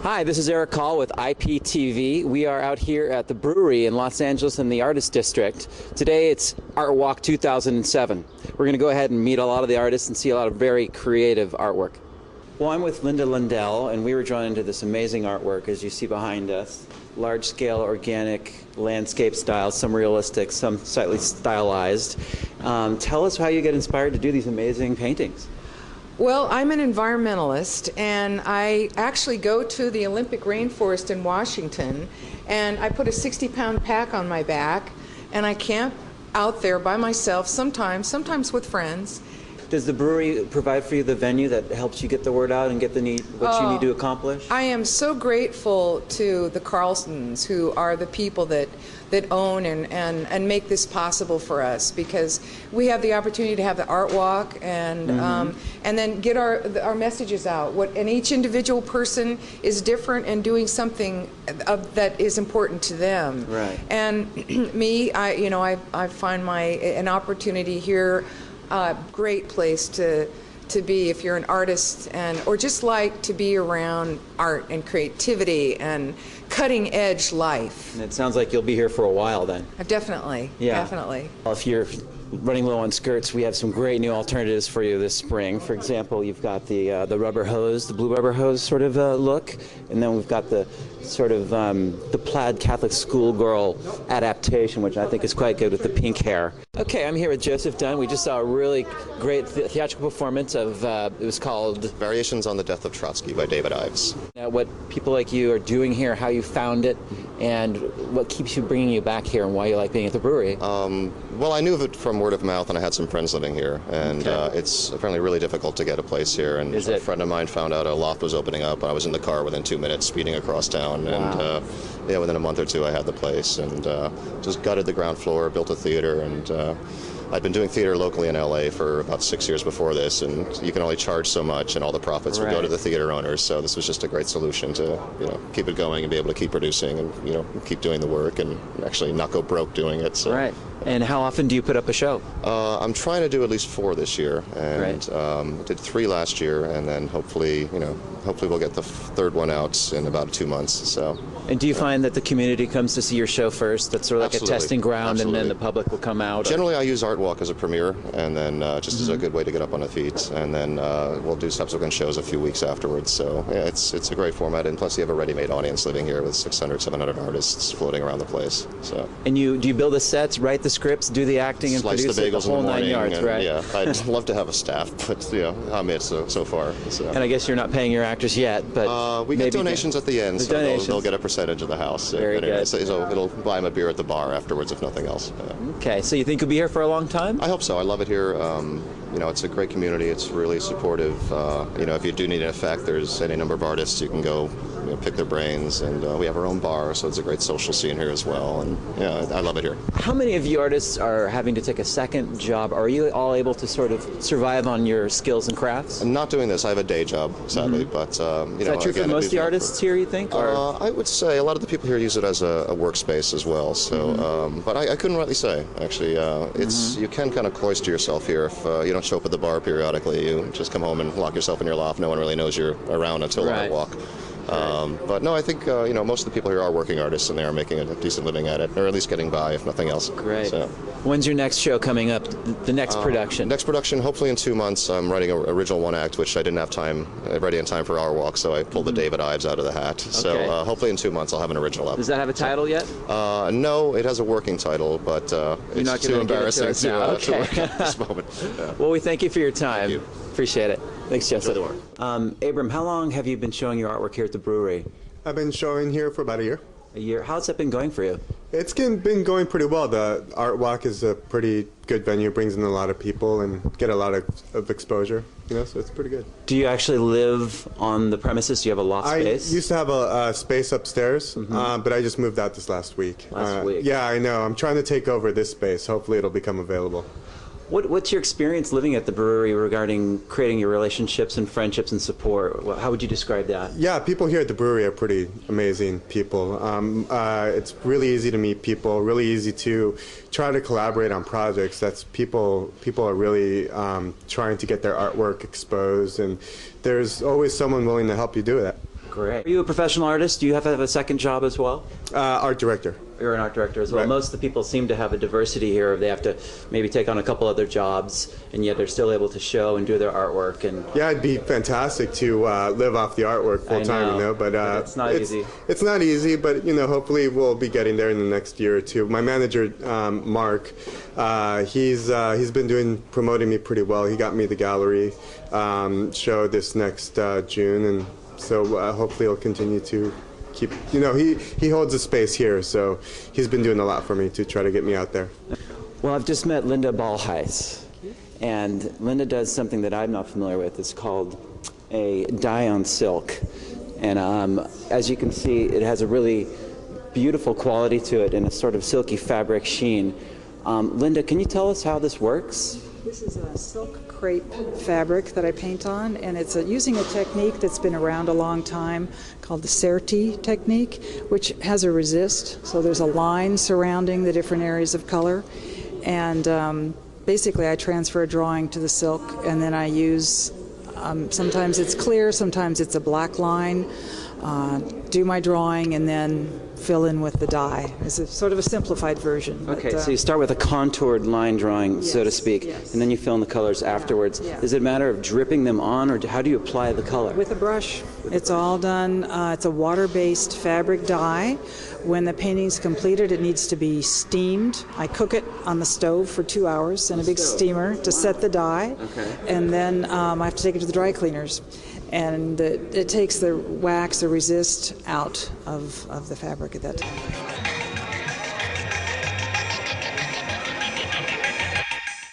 Hi, this is Eric Call with IPTV. We are out here at the brewery in Los Angeles in the Artist District. Today it's Artwalk 2007. We're going to go ahead and meet a lot of the artists and see a lot of very creative artwork. Well, I'm with Linda Lundell, and we were drawn into this amazing artwork, as you see behind us. Large-scale, organic, landscape styles, some realistic, some slightly stylized. Tell us how you get inspired to do these amazing paintings. Well, I'm an environmentalist, and I actually go to the Olympic rainforest in Washington, and I put a 60-pound pack on my back, and I camp out there by myself sometimes with friends. Does the brewery provide for you the venue that helps you get the word out and get what you need to accomplish? I am so grateful to the Carlsons, who are the people that own and make this possible for us, because we have the opportunity to have the art walk and then get our messages out. And each individual person is different and doing something that is important to them. Right. And me, I find an opportunity here. Great place to be if you're an artist or just like to be around art and creativity and cutting edge life. And it sounds like you'll be here for a while then. Definitely. Well, if you're running low on skirts, we have some great new alternatives for you this spring. For example, you've got the rubber hose, the blue rubber hose sort of look, and then we've got the sort of the plaid Catholic schoolgirl adaptation, which I think is quite good with the pink hair. Okay, I'm here with Joseph Dunn. We just saw a really great theatrical performance of, it was called Variations on the Death of Trotsky by David Ives. What people like you are doing here, how you found it, and what keeps you bringing you back here, and why you like being at the brewery. Well, I knew of it from word of mouth, and I had some friends living here, and it's apparently really difficult to get a place here. And a friend of mine found out a loft was opening up, and I was in the car within 2 minutes, speeding across town, and within a month or two I had the place, and just gutted the ground floor, built a theater, and I'd been doing theater locally in LA for about 6 years before this, and you can only charge so much, and all the profits would go to the theater owners. So this was just a great solution to keep it going and be able to keep producing and keep doing the work and actually not go broke doing it. So. Right. And how often do you put up a show? I'm trying to do at least 4 this year, and did 3 last year, and then hopefully we'll get the third one out in about 2 months. So. And do you find that the community comes to see your show first? That's sort of like a testing ground, and then the public will come out? Generally, I use Artwalk as a premiere, and then just as a good way to get up on the feet, and then we'll do subsequent shows a few weeks afterwards. So yeah, it's a great format, and plus you have a ready-made audience living here with 600, 700 artists floating around the place. So. And do you build the sets, write the scripts, do the acting, and produce the bagels the whole 9 yards, and, right? Yeah, I'd love to have a staff, but I'm it so far. So. And I guess you're not paying your actors yet, but we get donations at the end, so they'll get a percentage of the the house. Very good. So it'll buy him a beer at the bar afterwards, if nothing else. Okay, so you think you'll be here for a long time? I hope so. I love it here. It's a great community. It's really supportive. If you do need an effect, there's any number of artists you can go pick their brains, and we have our own bar, so it's a great social scene here as well. And I love it here. How many of you artists are having to take a second job? Are you all able to sort of survive on your skills and crafts? I'm not doing this. I have a day job, sadly, but Is that true for most of the artists here, you think? I would say a lot of the people here use it as a workspace as well. So, but I couldn't rightly say. Actually, you can kind of cloister yourself here if you don't show up at the bar periodically. You just come home and lock yourself in your loft. No one really knows you're around until I walk. But no, I think most of the people here are working artists, and they are making a decent living at it, or at least getting by, if nothing else. Great. So. When's your next show coming up? The next production? Next production, hopefully in 2 months. I'm writing an original one act, which I didn't have time ready in time for our walk, so I pulled the David Ives out of the hat. Okay. So hopefully in 2 months I'll have an original up. Does that have a title yet? No, it has a working title, but it's too embarrassing to work at this moment. Yeah. Well, we thank you for your time. Thank you. Appreciate it. Thanks, Joseph. Enjoy the work. Abram, how long have you been showing your artwork here at the brewery? I've been showing here for about a year. A year? How's that been going for you? It's been going pretty well. The Art Walk is a pretty good venue, brings in a lot of people and get a lot of exposure, so it's pretty good. Do you actually live on the premises? Do you have a loft space? I used to have a space upstairs, but I just moved out this last week. Last week? Yeah, I know. I'm trying to take over this space. Hopefully it'll become available. What's your experience living at the brewery regarding creating your relationships and friendships and support? How would you describe that? Yeah, people here at the brewery are pretty amazing people. It's really easy to meet people, really easy to try to collaborate on projects. People are really trying to get their artwork exposed, and there's always someone willing to help you do that. Great. Are you a professional artist? Do you have to have a second job as well? Art director. You're an art director as well. Right. Most of the people seem to have a diversity here. They have to maybe take on a couple other jobs, and yet they're still able to show and do their artwork. And yeah, it'd be fantastic to live off the artwork full time, but it's not easy. It's not easy, but hopefully we'll be getting there in the next year or two. My manager, Mark, he's been promoting me pretty well. He got me the gallery show this next June, and so hopefully he'll continue to keep. He holds a space here, so he's been doing a lot for me to try to get me out there. Well, I've just met Linda Balheis, and Linda does something that I'm not familiar with. It's called a dye on silk, and as you can see, it has a really beautiful quality to it and a sort of silky fabric sheen. Linda, can you tell us how this works? This is a silk crepe fabric that I paint on, and it's using a technique that's been around a long time called the Serti technique, which has a resist. So there's a line surrounding the different areas of color, and basically I transfer a drawing to the silk, and then I use, sometimes it's clear, sometimes it's a black line, do my drawing, and then fill in with the dye. It's a sort of a simplified version. Okay, so you start with a contoured line drawing, so to speak, and then you fill in the colors afterwards. Is it a matter of dripping them on, or how do you apply the color? With a brush. It's all done. It's a water-based fabric dye. When the painting's completed, it needs to be steamed. I cook it on the stove for 2 hours in a big steamer to set the dye, and then I have to take it to the dry cleaners. And it takes the wax, the resist, out of the fabric at that time.